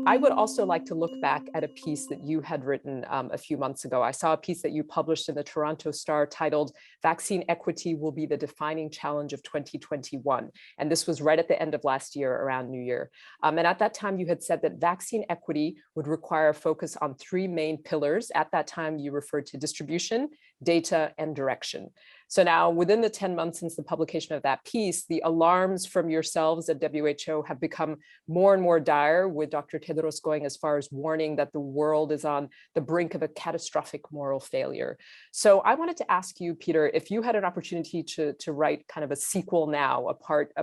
I would also like to look back at a piece that you had written a few months ago. I saw a piece that you published in the Toronto Star titled "Vaccine Equity Will Be the Defining Challenge of 2021." And this was right at the end of last year, around New Year. And at that time, you had said that vaccine equity would require a focus on three main pillars. At that time, you referred to distribution, data, and direction. So now, within the 10 months since the publication of that piece, the alarms from yourselves at WHO have become more and more dire, with Dr. Tedros going as far as warning that the world is on the brink of a catastrophic moral failure. So I wanted to ask you, Peter, if you had an opportunity to write kind of a sequel now, a part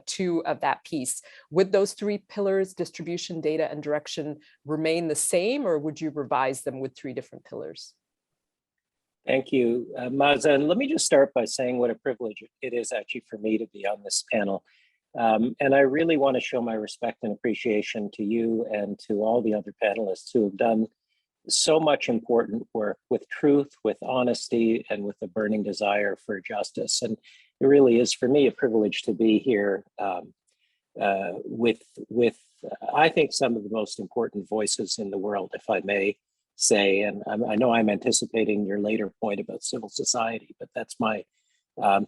two of that piece, would those three pillars, distribution, data, and direction, remain the same, or would you revise them with three different pillars? Thank you, Maza. And let me just start by saying what a privilege it is actually for me to be on this panel. And I really want to show my respect and appreciation to you and to all the other panelists who have done so much important work with truth, with honesty, and with a burning desire for justice. And it really is, for me, a privilege to be here with I think, some of the most important voices in the world, if I may say. And I know I'm anticipating your later point about civil society, but that's my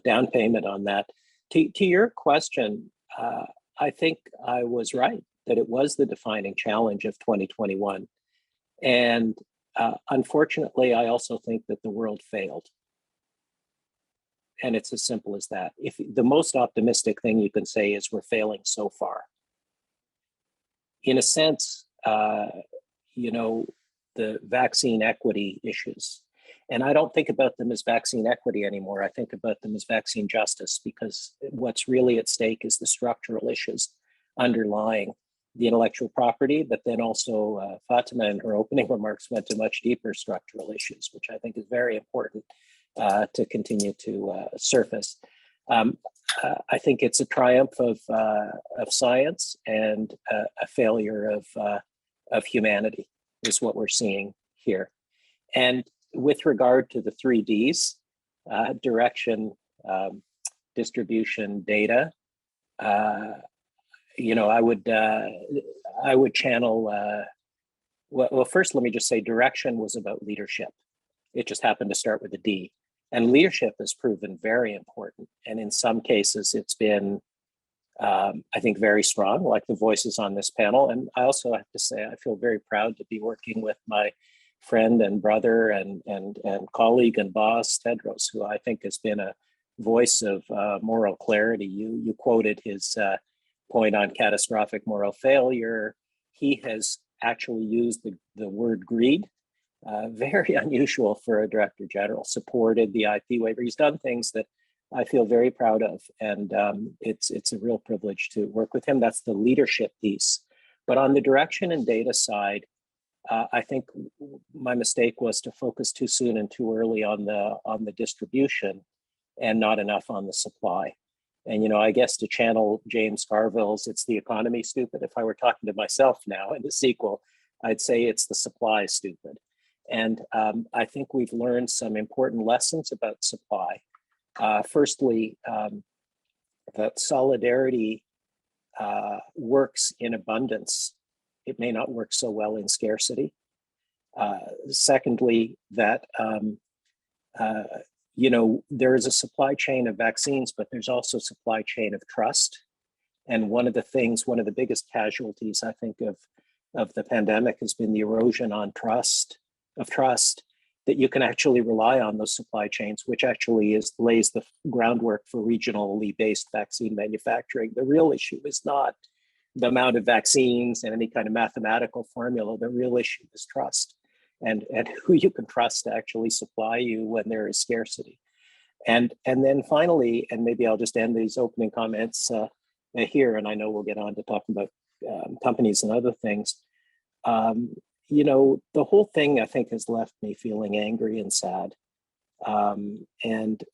down payment on that. To your question, I think I was right that it was the defining challenge of 2021. And unfortunately, I also think that the world failed. And it's as simple as that. If the most optimistic thing you can say is we're failing so far. In a sense, the vaccine equity issues. And I don't think about them as vaccine equity anymore. I think about them as vaccine justice, because what's really at stake is the structural issues underlying the intellectual property, but then also Fatima in her opening remarks went to much deeper structural issues, which I think is very important to continue to surface. I think it's a triumph of science and a failure of humanity is what we're seeing here. And with regard to the three Ds, direction, distribution, data, I would channel, well, first, let me just say direction was about leadership. It just happened to start with a D. And leadership has proven very important. And in some cases, it's been, I think, very strong, like the voices on this panel. And I also have to say, I feel very proud to be working with my friend and brother and colleague and boss, Tedros, who I think has been a voice of moral clarity. You quoted his point on catastrophic moral failure. He has actually used the word greed, very unusual for a director general, supported the IP waiver. He's done things that I feel very proud of, and it's a real privilege to work with him. That's the leadership piece. But on the direction and data side, I think my mistake was to focus too soon and too early on the distribution and not enough on the supply. And, I guess to channel James Carville's "It's the economy, stupid," if I were talking to myself now in the sequel, I'd say it's the supply, stupid. And I think we've learned some important lessons about supply. Firstly, that solidarity works in abundance. It may not work so well in scarcity. Secondly, that there is a supply chain of vaccines, but there's also a supply chain of trust. And one of the biggest casualties, I think, of the pandemic has been the erosion of trust, that you can actually rely on those supply chains, which actually lays the groundwork for regionally based vaccine manufacturing. The real issue is not the amount of vaccines and any kind of mathematical formula. The real issue is trust and who you can trust to actually supply you when there is scarcity. And then finally, and maybe I'll just end these opening comments here, and I know we'll get on to talking about companies and other things. The whole thing, I think, has left me feeling angry and sad, and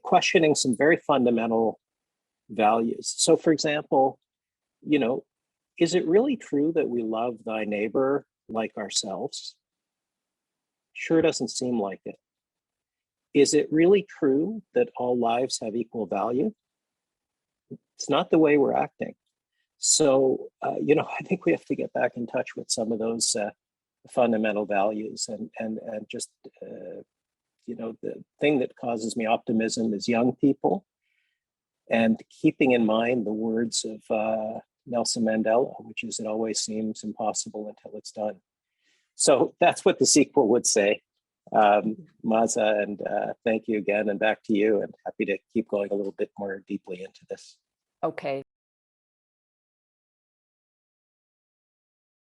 questioning some very fundamental values. So, for example, is it really true that we love thy neighbor like ourselves? Sure doesn't seem like it. Is it really true that all lives have equal value? It's not the way we're acting. So, I think we have to get back in touch with some of those fundamental values, and just, the thing that causes me optimism is young people, and keeping in mind the words of Nelson Mandela, which is, it always seems impossible until it's done. So that's what the sequel would say. Maza, and thank you again, and back to you, and happy to keep going a little bit more deeply into this. Okay.